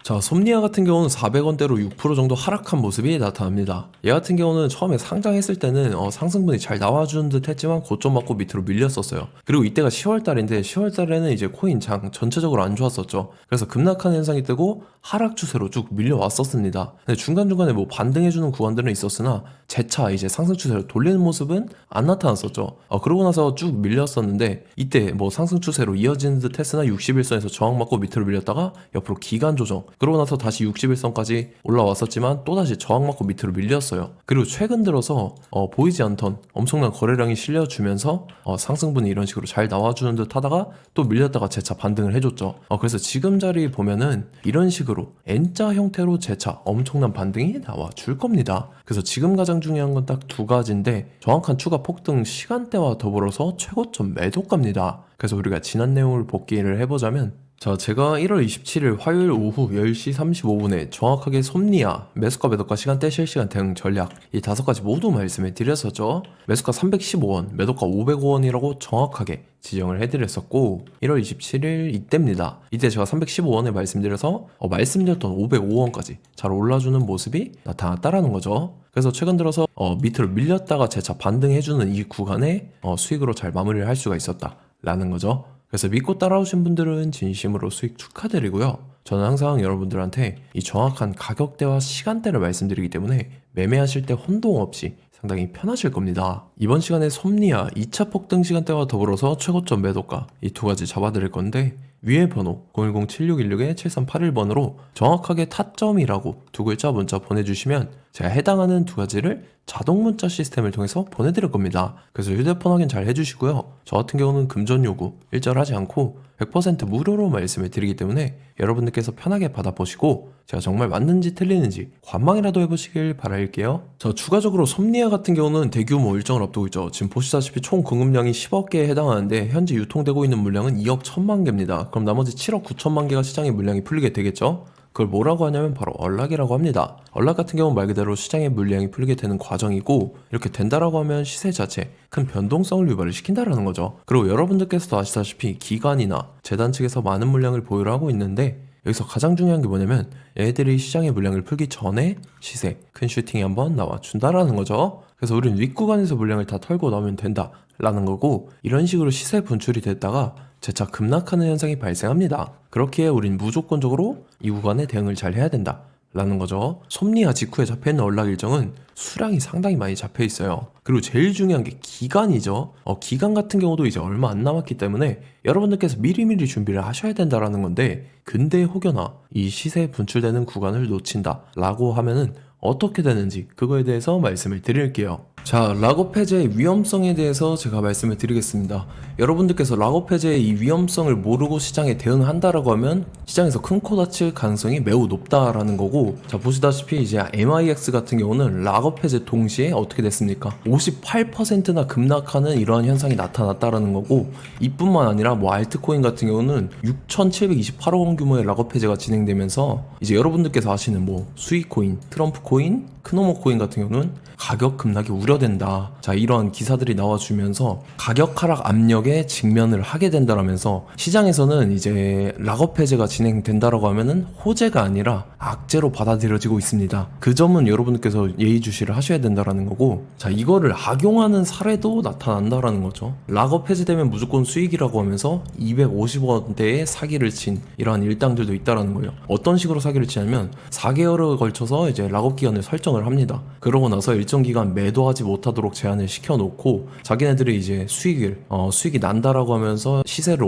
자, 솜니아 같은 경우는 400원대로 6% 정도 하락한 모습이 나타납니다. 얘 같은 경우는 처음에 상장했을 때는 상승분이 잘 나와주는 듯 했지만 고점 맞고 밑으로 밀렸었어요. 그리고 이때가 10월달인데 10월달에는 이제 코인 장 전체적으로 안 좋았었죠. 그래서 급락하는 현상이 뜨고 하락 추세로 쭉 밀려왔었습니다. 근데 중간중간에 뭐 반등해주는 구간들은 있었으나 재차 이제 상승 추세로 돌리는 모습은 안 나타났었죠. 그러고 나서 쭉 밀렸었는데 이때 뭐 상승 추세로 이어지는 듯 했으나 61선에서 저항 맞고 밑으로 밀렸다가 옆으로 기간 조정, 그러고 나서 다시 61선까지 올라왔었지만 또다시 저항 맞고 밑으로 밀렸어요. 그리고 최근 들어서 보이지 않던 엄청난 거래량이 실려주면서 상승분이 이런 식으로 잘 나와주는 듯 하다가 또 밀렸다가 재차 반등을 해줬죠. 그래서 지금 자리 보면은 이런 식으로 N자 형태로 재차 엄청난 반등이 나와줄 겁니다. 그래서 지금 가장 중요한 건 딱 두 가지인데, 정확한 추가 폭등 시간대와 더불어서 최고점 매도가입니다. 그래서 우리가 지난 내용을 복기를 해보자면, 자, 제가 1월 27일 화요일 오후 10시 35분에 정확하게 솜니아 매수가 매도가 시간대 실시간 대응 전략 이 5가지 모두 말씀해 드렸었죠. 매수가 315원, 매도가 505원이라고 정확하게 지정을 해드렸었고, 1월 27일 이때입니다. 이때 제가 315원을 말씀드려서 말씀드렸던 505원까지 잘 올라주는 모습이 나타났다라는 거죠. 그래서 최근 들어서 밑으로 밀렸다가 재차 반등해주는 이 구간에 수익으로 잘 마무리를 할 수가 있었다라는 거죠. 그래서 믿고 따라오신 분들은 진심으로 수익 축하드리고요. 저는 항상 여러분들한테 이 정확한 가격대와 시간대를 말씀드리기 때문에 매매하실 때 혼동 없이 상당히 편하실 겁니다. 이번 시간에 솜니아 2차 폭등 시간대와 더불어서 최고점 매도가 이 두 가지 잡아드릴 건데, 위에 번호 010-7616-7381번으로 정확하게 타점이라고 두 글자 문자 보내주시면 제가 해당하는 두 가지를 자동 문자 시스템을 통해서 보내드릴 겁니다. 그래서 휴대폰 확인 잘 해주시고요. 저 같은 경우는 금전 요구 일절하지 않고 100% 무료로 말씀을 드리기 때문에 여러분들께서 편하게 받아보시고 제가 정말 맞는지 틀리는지 관망이라도 해보시길 바랄게요. 자, 추가적으로 솜니아 같은 경우는 대규모 일정을 앞두고 있죠. 지금 보시다시피 총 공급량이 10억 개에 해당하는데 현재 유통되고 있는 물량은 2억 1천만 개입니다. 그럼 나머지 7억 9천만 개가 시장의 물량이 풀리게 되겠죠? 그걸 뭐라고 하냐면 바로 언락이라고 합니다. 언락 같은 경우는 말 그대로 시장의 물량이 풀리게 되는 과정이고, 이렇게 된다라고 하면 시세 자체 큰 변동성을 유발을 시킨다라는 거죠. 그리고 여러분들께서도 아시다시피 기관이나 재단 측에서 많은 물량을 보유를 하고 있는데, 여기서 가장 중요한 게 뭐냐면 얘들이 시장의 물량을 풀기 전에 시세 큰 슈팅이 한번 나와준다라는 거죠. 그래서 우리는 윗구간에서 물량을 다 털고 나오면 된다라는 거고, 이런 식으로 시세 분출이 됐다가 재차 급락하는 현상이 발생합니다. 그렇기에 우린 무조건적으로 이 구간에 대응을 잘 해야 된다 라는 거죠. 솜니아 직후에 잡혀있는 언락 일정은 수량이 상당히 많이 잡혀있어요. 그리고 제일 중요한 게 기간이죠. 기간 같은 경우도 이제 얼마 안 남았기 때문에 여러분들께서 미리미리 준비를 하셔야 된다라는 건데, 근데 혹여나 이 시세 분출되는 구간을 놓친다 라고 하면은 어떻게 되는지 그거에 대해서 말씀을 드릴게요. 자, 락업 해제의 위험성에 대해서 제가 말씀을 드리겠습니다. 여러분들께서 락업 해제의 이 위험성을 모르고 시장에 대응한다라고 하면 시장에서 큰 코 다칠 가능성이 매우 높다라는 거고, 자, 보시다시피 이제 MIX 같은 경우는 락업 해제 동시에 어떻게 됐습니까? 58%나 급락하는 이러한 현상이 나타났다라는 거고, 이뿐만 아니라 뭐 알트코인 같은 경우는 6,728억 원 규모의 락업 해제가 진행되면서 이제 여러분들께서 아시는 뭐 수익코인, 트럼프 코인, 크노모 코인 같은 경우는 가격 급락이 우려된다. 자, 이러한 기사들이 나와주면서 가격 하락 압력에 직면을 하게 된다라면서 시장에서는 이제 락업 해제가 진행된다라고 하면은 호재가 아니라 악재로 받아들여지고 있습니다. 그 점은 여러분들께서 예의주시를 하셔야 된다라는 거고, 자, 이거를 악용하는 사례도 나타난다라는 거죠. 락업 해제되면 무조건 수익이라고 하면서 250원대의 사기를 친 이러한 일당들도 있다라는 거예요. 어떤 식으로 사기를 치냐면 4개월에 걸쳐서 이제 락업 기간을 설정을 합니다. 그러고 나서 일정 기간 매도하지 못하도록 제한을 시켜놓고 자기네들이 이제 수익이 난다라고 하면서 시세를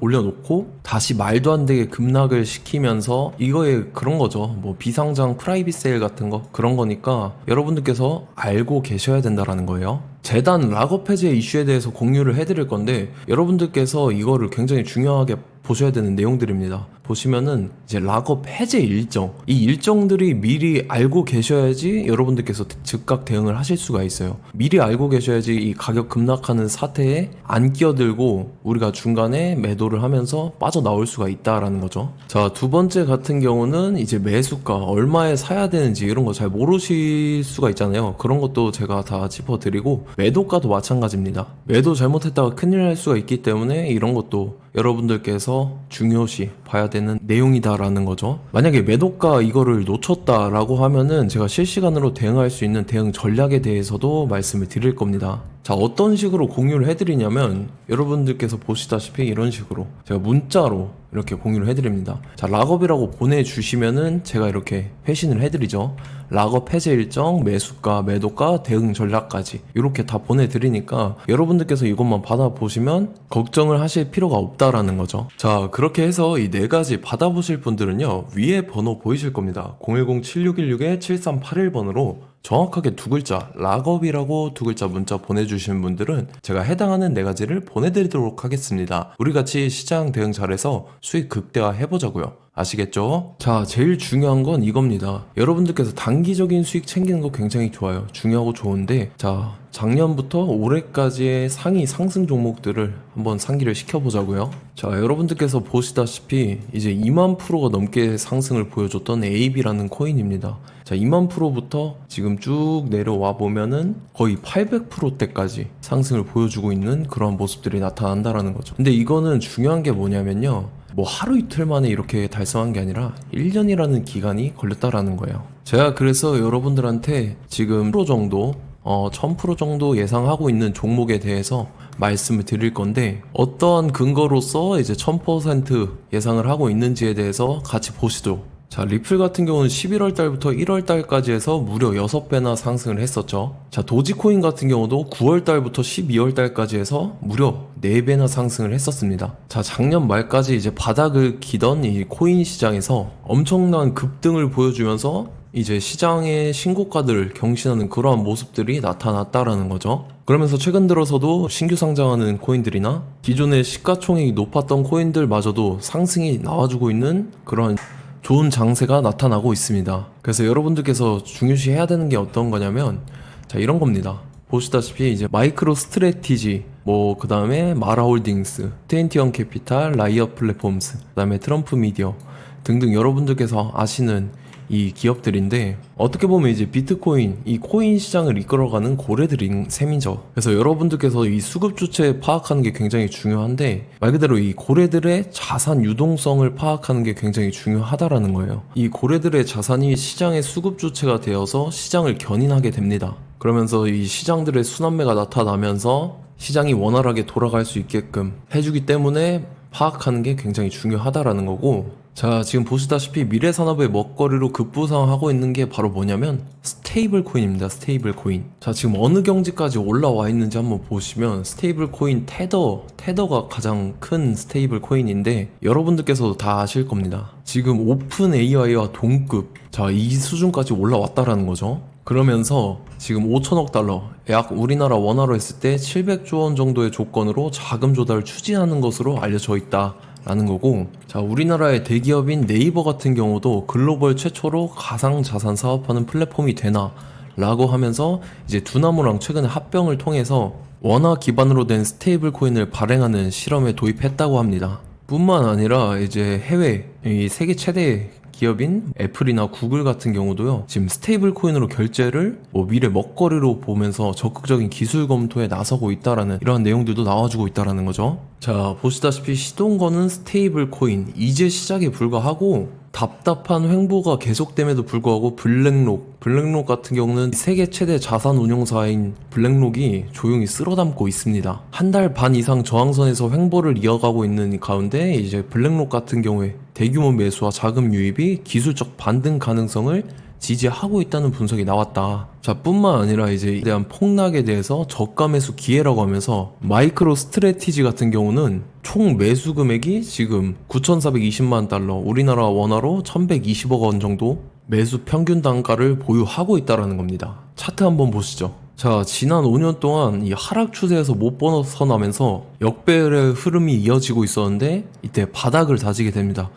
올려놓고 다시 말도 안 되게 급락을 시키면서, 이거에 그런 거죠. 뭐 비상장 프라이빗 세일 같은 거 그런 거니까 여러분들께서 알고 계셔야 된다라는 거예요. 재단 락업 해제 이슈에 대해서 공유를 해드릴 건데, 여러분들께서 이거를 굉장히 중요하게 보셔야 되는 내용들입니다. 보시면은 이제 락업 해제 일정, 이 일정들이 미리 알고 계셔야지 여러분들께서 즉각 대응을 하실 수가 있어요. 미리 알고 계셔야지 이 가격 급락하는 사태에 안 끼어들고 우리가 중간에 매도를 하면서 빠져나올 수가 있다라는 거죠. 자, 두 번째 같은 경우는 이제 매수가 얼마에 사야 되는지 이런 거 잘 모르실 수가 있잖아요. 그런 것도 제가 다 짚어드리고, 매도가도 마찬가지입니다. 매도 잘못했다가 큰일 날 수가 있기 때문에 이런 것도 여러분들께서 중요시 봐야 되는 내용이다라는 거죠. 만약에 매도가 이거를 놓쳤다라고 하면은 제가 실시간으로 대응할 수 있는 대응 전략에 대해서도 말씀을 드릴 겁니다. 자, 어떤 식으로 공유를 해드리냐면 여러분들께서 보시다시피 이런 식으로 제가 문자로 이렇게 공유를 해드립니다. 자, 락업이라고 보내주시면은 제가 이렇게 회신을 해드리죠. 락업 해제 일정, 매수가, 매도가, 대응 전략까지 이렇게 다 보내드리니까 여러분들께서 이것만 받아보시면 걱정을 하실 필요가 없다라는 거죠. 자, 그렇게 해서 이 4가지 받아보실 분들은요, 위에 번호 보이실 겁니다. 010-7616-7381번으로 정확하게 2글자 락업이라고 2글자 문자 보내주신 분들은 제가 해당하는 4가지를 보내드리도록 하겠습니다. 우리 같이 시장 대응 잘해서 수익 극대화 해보자고요. 아시겠죠? 자, 제일 중요한 건 이겁니다. 여러분들께서 단기적인 수익 챙기는 거 굉장히 좋아요. 중요하고 좋은데, 자, 작년부터 올해까지의 상위 상승 종목들을 한번 상기를 시켜보자고요. 자, 여러분들께서 보시다시피 이제 2만 프로가 넘게 상승을 보여줬던 AB라는 코인입니다. 자, 2만 프로부터 지금 쭉 내려와 보면은 거의 800%대까지 상승을 보여주고 있는 그런 모습들이 나타난다라는 거죠. 근데 이거는 중요한 게 뭐냐면요, 뭐 하루 이틀 만에 이렇게 달성한 게 아니라 1년이라는 기간이 걸렸다라는 거예요. 제가 그래서 여러분들한테 지금 프로 정도 1000% 정도 예상하고 있는 종목에 대해서 말씀을 드릴 건데, 어떠한 근거로서 이제 1000% 예상을 하고 있는지에 대해서 같이 보시죠. 자, 리플 같은 경우는 11월 달부터 1월 달까지 해서 무려 6배나 상승을 했었죠. 자, 도지코인 같은 경우도 9월 달부터 12월 달까지 해서 무려 4배나 상승을 했었습니다. 자, 작년 말까지 이제 바닥을 기던 이 코인 시장에서 엄청난 급등을 보여주면서 이제 시장의 신고가들을 경신하는 그러한 모습들이 나타났다라는 거죠. 그러면서 최근 들어서도 신규 상장하는 코인들이나 기존의 시가총액이 높았던 코인들마저도 상승이 나와주고 있는 그런 좋은 장세가 나타나고 있습니다. 그래서 여러분들께서 중요시해야 되는 게 어떤 거냐면, 자, 이런 겁니다. 보시다시피 이제 마이크로 스트래티지, 뭐 그 다음에 마라홀딩스, 트웬티원 캐피탈, 라이엇 플랫폼스, 그 다음에 트럼프 미디어 등등 여러분들께서 아시는 이 기업들인데, 어떻게 보면 이제 비트코인, 이 코인 시장을 이끌어가는 고래들인 셈이죠. 그래서 여러분들께서 이 수급 주체 파악하는 게 굉장히 중요한데, 말 그대로 이 고래들의 자산 유동성을 파악하는 게 굉장히 중요하다라는 거예요. 이 고래들의 자산이 시장의 수급 주체가 되어서 시장을 견인하게 됩니다. 그러면서 이 시장들의 순환매가 나타나면서 시장이 원활하게 돌아갈 수 있게끔 해주기 때문에 파악하는 게 굉장히 중요하다라는 거고, 자, 지금 보시다시피 미래산업의 먹거리로 급부상하고 있는 게 바로 뭐냐면 스테이블 코인입니다. 스테이블 코인. 자, 지금 어느 경지까지 올라와 있는지 한번 보시면 스테이블 코인 테더가 가장 큰 스테이블 코인인데, 여러분들께서도 다 아실 겁니다. 지금 오픈 AI와 동급, 자, 이 수준까지 올라왔다라는 거죠. 그러면서 지금 5천억 달러, 약 우리나라 원화로 했을 때 700조 원 정도의 조건으로 자금 조달을 추진하는 것으로 알려져 있다 라는 거고, 자, 우리나라의 대기업인 네이버 같은 경우도 글로벌 최초로 가상자산 사업하는 플랫폼이 되나 라고 하면서 이제 두나무랑 최근에 합병을 통해서 원화 기반으로 된 스테이블 코인을 발행하는 실험에 도입했다고 합니다. 뿐만 아니라 이제 해외 이 세계 최대 기업인 애플이나 구글 같은 경우도요, 지금 스테이블 코인으로 결제를 뭐 미래 먹거리로 보면서 적극적인 기술 검토에 나서고 있다라는 이러한 내용들도 나와주고 있다라는 거죠. 자, 보시다시피 시동거는 스테이블 코인 이제 시작에 불과하고, 답답한 횡보가 계속됨에도 불구하고 블랙록 같은 경우는 세계 최대 자산 운용사인 블랙록이 조용히 쓸어담고 있습니다. 한 달 반 이상 저항선에서 횡보를 이어가고 있는 가운데 이제 블랙록 같은 경우에 대규모 매수와 자금 유입이 기술적 반등 가능성을 지지하고 있다는 분석이 나왔다. 자, 뿐만 아니라 이제 대한 폭락에 대해서 저가 매수 기회라고 하면서 마이크로 스트래티지 같은 경우는 총 매수 금액이 지금 9,420만 달러, 우리나라 원화로 1,120억 원 정도 매수 평균 단가를 보유하고 있다라는 겁니다. 차트 한번 보시죠. 자, 지난 5년 동안 이 하락 추세에서 못 벗어나면서 역배열의 흐름이 이어지고 있었는데 이때 바닥을 다지게 됩니다.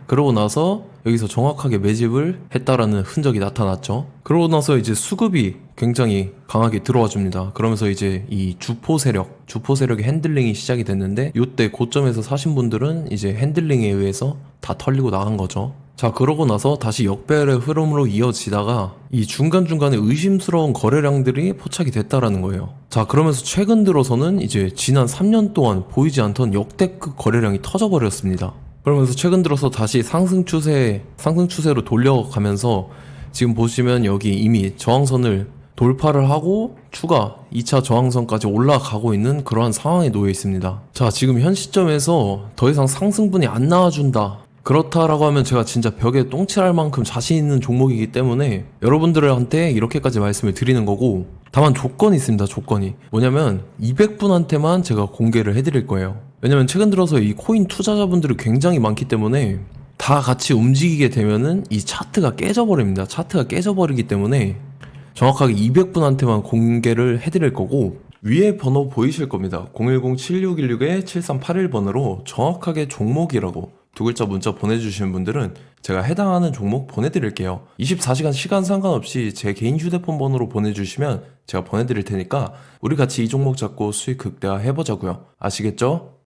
그러고 나서 여기서 정확하게 매집을 했다라는 흔적이 나타났죠. 그러고 나서 이제 수급이 굉장히 강하게 들어와 줍니다. 그러면서 이제 이 주포 세력의 핸들링이 시작이 됐는데, 이때 고점에서 사신 분들은 이제 핸들링에 의해서 다 털리고 나간 거죠. 자, 그러고 나서 다시 역배열의 흐름으로 이어지다가 이 중간중간에 의심스러운 거래량들이 포착이 됐다라는 거예요. 자, 그러면서 최근 들어서는 이제 지난 3년 동안 보이지 않던 역대급 거래량이 터져버렸습니다. 그러면서 최근 들어서 다시 상승 추세로 돌려가면서 지금 보시면 여기 이미 저항선을 돌파를 하고 추가 2차 저항선까지 올라가고 있는 그러한 상황에 놓여 있습니다. 자, 지금 현 시점에서 더 이상 상승분이 안 나와준다, 그렇다라고 하면 제가 진짜 벽에 똥칠할 만큼 자신 있는 종목이기 때문에 여러분들한테 이렇게까지 말씀을 드리는 거고, 다만 조건이 있습니다. 조건이 뭐냐면 200분한테만 제가 공개를 해드릴 거예요. 왜냐면 최근 들어서 이 코인 투자자분들이 굉장히 많기 때문에 다 같이 움직이게 되면은 이 차트가 깨져버립니다. 차트가 깨져버리기 때문에 정확하게 200분한테만 공개를 해드릴 거고, 위에 번호 보이실 겁니다. 010-7616-7381번으로 정확하게 종목이라고 두 글자 문자 보내주시는 분들은 제가 해당하는 종목 보내드릴게요. 24시간 시간 상관없이 제 개인 휴대폰 번호로 보내주시면 제가 보내드릴 테니까 우리 같이 이 종목 잡고 수익 극대화 해보자고요. 아시겠죠?